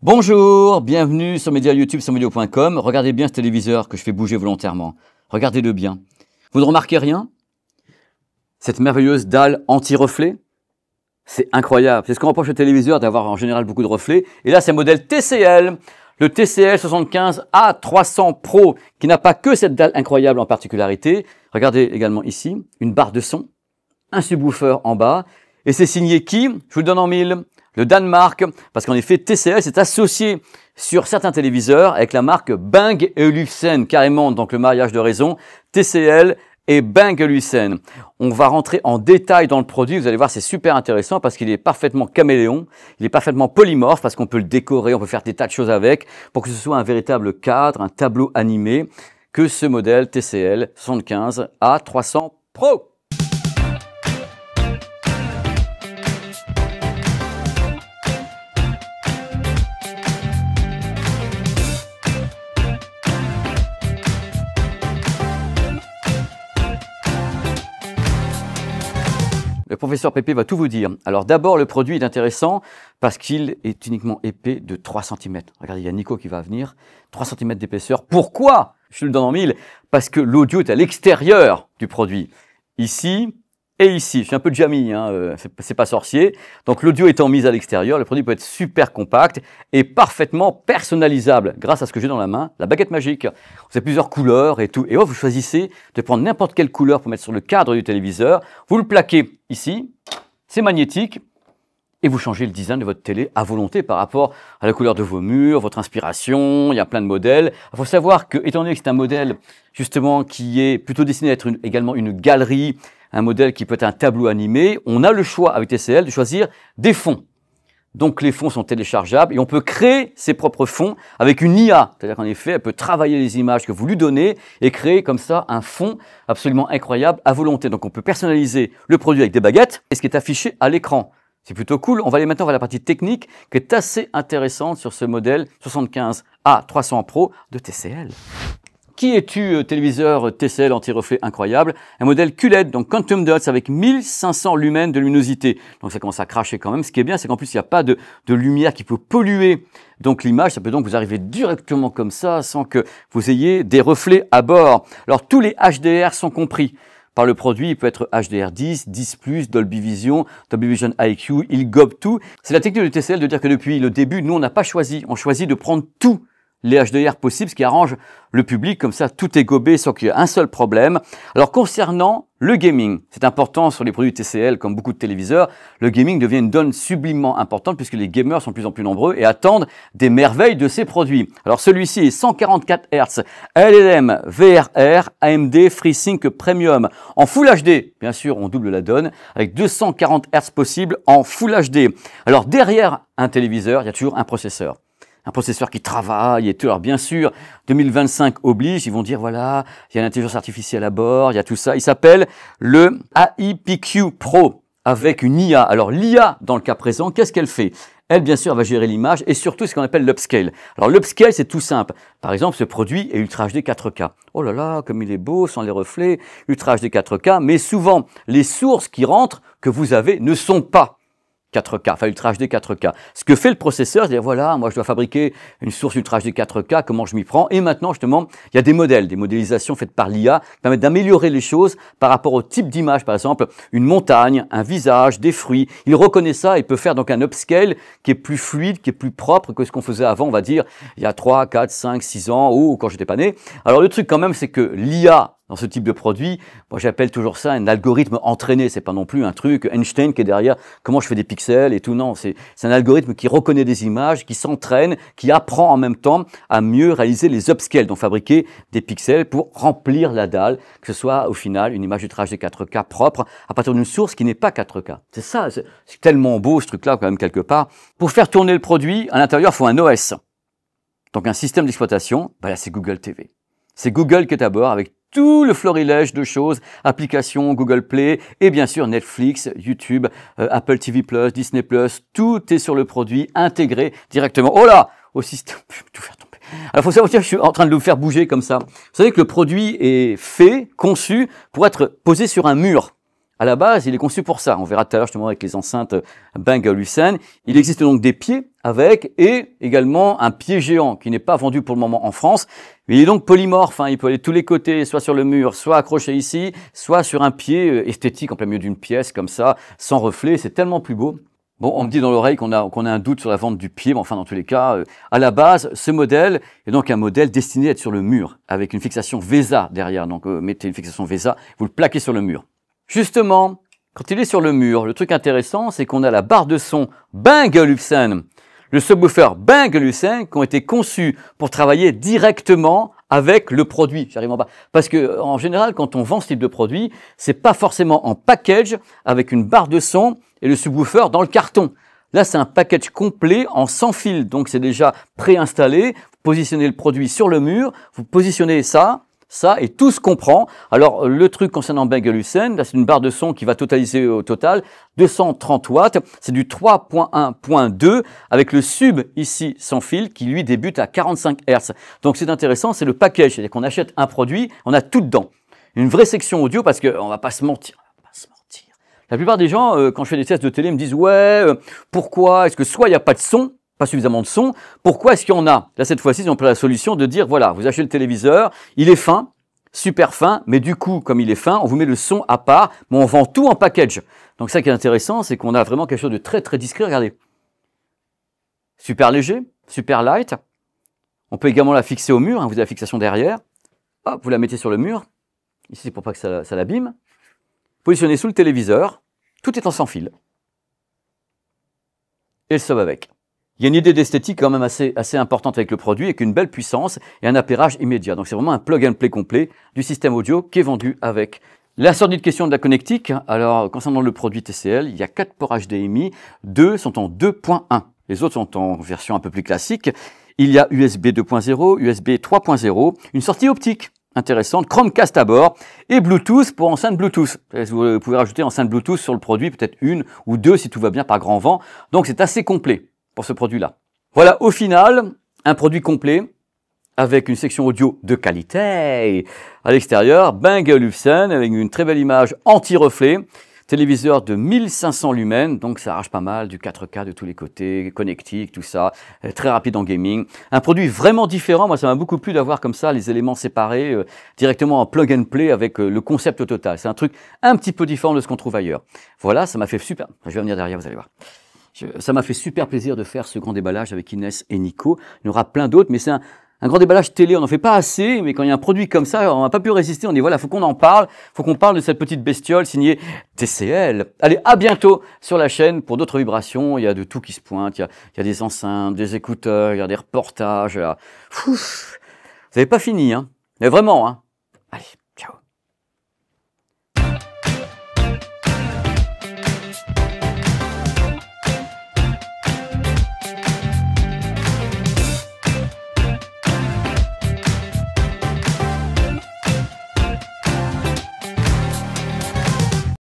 Bonjour, bienvenue sur Média YouTube, sur medio.com. Regardez bien ce téléviseur que je fais bouger volontairement. Regardez-le bien. Vous ne remarquez rien? Cette merveilleuse dalle anti-reflet? C'est incroyable. C'est ce qu'on reproche au téléviseur, d'avoir en général beaucoup de reflets. Et là, c'est un modèle TCL. Le TCL 75A300 Pro, qui n'a pas que cette dalle incroyable en particularité. Regardez également ici, une barre de son, un subwoofer en bas. Et c'est signé qui? Je vous le donne en mille. Le Danemark, parce qu'en effet, TCL s'est associé sur certains téléviseurs avec la marque Bang & Olufsen, carrément, donc le mariage de raison, TCL et Bang & Olufsen. On va rentrer en détail dans le produit, vous allez voir, c'est super intéressant parce qu'il est parfaitement caméléon, il est parfaitement polymorphe parce qu'on peut le décorer, on peut faire des tas de choses avec pour que ce soit un véritable cadre, un tableau animé que ce modèle TCL 75A300 Pro. Le professeur Pépé va tout vous dire. Alors d'abord, le produit est intéressant parce qu'il est uniquement épais de 3 cm. Regardez, il y a Nico qui va venir. 3 cm d'épaisseur. Pourquoi? Je le donne en mille. Parce que l'audio est à l'extérieur du produit. Ici et ici. Je suis un peu Jamie, hein, c'est pas sorcier. Donc l'audio étant mis à l'extérieur, le produit peut être super compact et parfaitement personnalisable grâce à ce que j'ai dans la main, la baguette magique. Vous avez plusieurs couleurs et tout. Et là, vous choisissez de prendre n'importe quelle couleur pour mettre sur le cadre du téléviseur. Vous le plaquez ici, c'est magnétique. Et vous changez le design de votre télé à volonté par rapport à la couleur de vos murs, votre inspiration, il y a plein de modèles. Il faut savoir que, étant donné que c'est un modèle justement qui est plutôt destiné à être également une galerie, un modèle qui peut être un tableau animé, on a le choix avec TCL de choisir des fonds. Donc les fonds sont téléchargeables et on peut créer ses propres fonds avec une IA. C'est-à-dire qu'en effet, elle peut travailler les images que vous lui donnez et créer comme ça un fond absolument incroyable à volonté. Donc on peut personnaliser le produit avec des baguettes et ce qui est affiché à l'écran. C'est plutôt cool. On va aller maintenant vers la partie technique qui est assez intéressante sur ce modèle 75A300 Pro de TCL. Qui es-tu, téléviseur TCL anti-reflet incroyable? Un modèle QLED, donc Quantum Dots, avec 1500 lumens de luminosité. Donc ça commence à cracher quand même. Ce qui est bien, c'est qu'en plus, il n'y a pas de lumière qui peut polluer donc l'image. Ça peut donc vous arriver directement comme ça, sans que vous ayez des reflets à bord. Alors tous les HDR sont compris par le produit. Il peut être HDR10, 10+, Dolby Vision, Dolby Vision IQ, il gobe tout. C'est la technique de TCL de dire que depuis le début, nous, on n'a pas choisi. On choisit de prendre tous les HDR possibles, ce qui arrange le public. Comme ça, tout est gobé sans qu'il y ait un seul problème. Alors, concernant le gaming, c'est important sur les produits TCL, comme beaucoup de téléviseurs, le gaming devient une donne sublimement importante puisque les gamers sont de plus en plus nombreux et attendent des merveilles de ces produits. Alors, celui-ci est 144 Hz, LLM, VRR, AMD FreeSync Premium, en Full HD. Bien sûr, on double la donne avec 240 Hz possibles en Full HD. Alors, derrière un téléviseur, il y a toujours un processeur. Un processeur qui travaille et tout. Alors bien sûr, 2025 oblige, ils vont dire voilà, il y a l'intelligence artificielle à bord, il y a tout ça. Il s'appelle le AIPQ Pro avec une IA. Alors l'IA, dans le cas présent, qu'est-ce qu'elle fait? Elle, bien sûr, va gérer l'image et surtout ce qu'on appelle l'upscale. Alors l'upscale, c'est tout simple. Par exemple, ce produit est Ultra HD 4K. Oh là là, comme il est beau, sans les reflets, Ultra HD 4K. Mais souvent, les sources qui rentrent, que vous avez, ne sont pas 4K, enfin Ultra HD 4K. Ce que fait le processeur, c'est dire voilà, moi je dois fabriquer une source Ultra HD 4K, comment je m'y prends? Et maintenant justement, il y a des modèles, des modélisations faites par l'IA qui permettent d'améliorer les choses par rapport au type d'image, par exemple une montagne, un visage, des fruits. Il reconnaît ça et peut faire donc un upscale qui est plus fluide, qui est plus propre que ce qu'on faisait avant, on va dire, il y a 3, 4, 5, 6 ans ou quand j'étais pas né. Alors le truc quand même, c'est que l'IA dans ce type de produit, moi j'appelle toujours ça un algorithme entraîné. C'est pas non plus un truc Einstein qui est derrière comment je fais des pixels et tout. Non, c'est un algorithme qui reconnaît des images, qui s'entraîne, qui apprend en même temps à mieux réaliser les upscales, donc fabriquer des pixels pour remplir la dalle, que ce soit au final une image Ultra HD 4K propre à partir d'une source qui n'est pas 4K. C'est ça, c'est tellement beau ce truc-là quand même quelque part. Pour faire tourner le produit, à l'intérieur, il faut un OS. Donc un système d'exploitation, ben là c'est Google TV. C'est Google qui est à bord avec tout le florilège de choses, applications, Google Play et bien sûr Netflix, YouTube, Apple TV+, Disney+, tout est sur le produit intégré directement. Oh là, au système, je vais tout faire tomber. Alors, faut savoir que je suis en train de le faire bouger comme ça. Vous savez que le produit est fait, conçu pour être posé sur un mur. À la base, il est conçu pour ça. On verra tout à l'heure justement avec les enceintes Bang & Olufsen. Il existe donc des pieds avec et également un pied géant qui n'est pas vendu pour le moment en France. Mais il est donc polymorphe, hein. Il peut aller de tous les côtés, soit sur le mur, soit accroché ici, soit sur un pied esthétique en plein milieu d'une pièce comme ça, sans reflet. C'est tellement plus beau. Bon, on me dit dans l'oreille qu'on a un doute sur la vente du pied, mais enfin dans tous les cas, à la base, ce modèle est donc un modèle destiné à être sur le mur, avec une fixation VESA derrière. Donc mettez une fixation VESA, vous le plaquez sur le mur. Justement, quand il est sur le mur, le truc intéressant, c'est qu'on a la barre de son Bang & Olufsen, le subwoofer Bang & Olufsen, qui ont été conçus pour travailler directement avec le produit. J'arrive en bas. Parce que, en général, quand on vend ce type de produit, c'est pas forcément en package avec une barre de son et le subwoofer dans le carton. Là, c'est un package complet en sans fil. Donc, c'est déjà préinstallé. Vous positionnez le produit sur le mur, vous positionnez ça, et tout se comprend. Alors, le truc concernant Bang & Olufsen, là, c'est une barre de son qui va totaliser au total 230 watts. C'est du 3.1.2 avec le sub ici sans fil qui, lui, débute à 45 Hz. Donc, c'est intéressant, c'est le package. C'est-à-dire qu'on achète un produit, on a tout dedans. Une vraie section audio parce qu'on va pas se mentir. La plupart des gens, quand je fais des tests de télé, me disent « Ouais, pourquoi est-ce que soit il n'y a pas de son, pas suffisamment de son, pourquoi est-ce qu'il y en a ?» Là, cette fois-ci, ils ont pris la solution de dire « Voilà, vous achetez le téléviseur, il est fin, super fin, mais du coup, comme il est fin, on vous met le son à part, mais on vend tout en package. » Donc ça qui est intéressant, c'est qu'on a vraiment quelque chose de très très discret. Regardez. Super léger, super light. On peut également la fixer au mur, hein, vous avez la fixation derrière. Hop, vous la mettez sur le mur. Ici, c'est pour pas que ça l'abîme. Positionnez sous le téléviseur, tout est en sans fil. Et le sub avec. Il y a une idée d'esthétique quand même assez importante avec le produit, avec une belle puissance et un appairage immédiat. Donc c'est vraiment un plug and play complet du système audio qui est vendu avec. La sordide question de la connectique. Alors concernant le produit TCL, il y a 4 ports HDMI, 2 sont en 2.1. Les autres sont en version un peu plus classique. Il y a USB 2.0, USB 3.0, une sortie optique intéressante, Chromecast à bord et Bluetooth pour enceinte Bluetooth. Vous pouvez rajouter enceinte Bluetooth sur le produit, peut-être une ou deux si tout va bien par grand vent. Donc c'est assez complet pour ce produit-là. Voilà, au final, un produit complet avec une section audio de qualité à l'extérieur, Bang & Olufsen avec une très belle image anti-reflet. Téléviseur de 1500 lumens, donc ça arrache pas mal, du 4K de tous les côtés, connectique, tout ça, très rapide en gaming. Un produit vraiment différent, moi ça m'a beaucoup plu d'avoir comme ça les éléments séparés, directement en plug and play avec le concept au total. C'est un truc un petit peu différent de ce qu'on trouve ailleurs. Voilà, ça m'a fait super, je vais venir derrière, vous allez voir. Ça m'a fait super plaisir de faire ce grand déballage avec Inès et Nico. Il y en aura plein d'autres, mais c'est un grand déballage télé, on n'en fait pas assez, mais quand il y a un produit comme ça, on n'a pas pu résister, on dit voilà, faut qu'on en parle, faut qu'on parle de cette petite bestiole signée TCL. Allez, à bientôt sur la chaîne pour d'autres vibrations, il y a de tout qui se pointe, il y a des enceintes, des écouteurs, il y a des reportages, là. Vous n'avez pas fini, hein, mais vraiment, hein. Allez.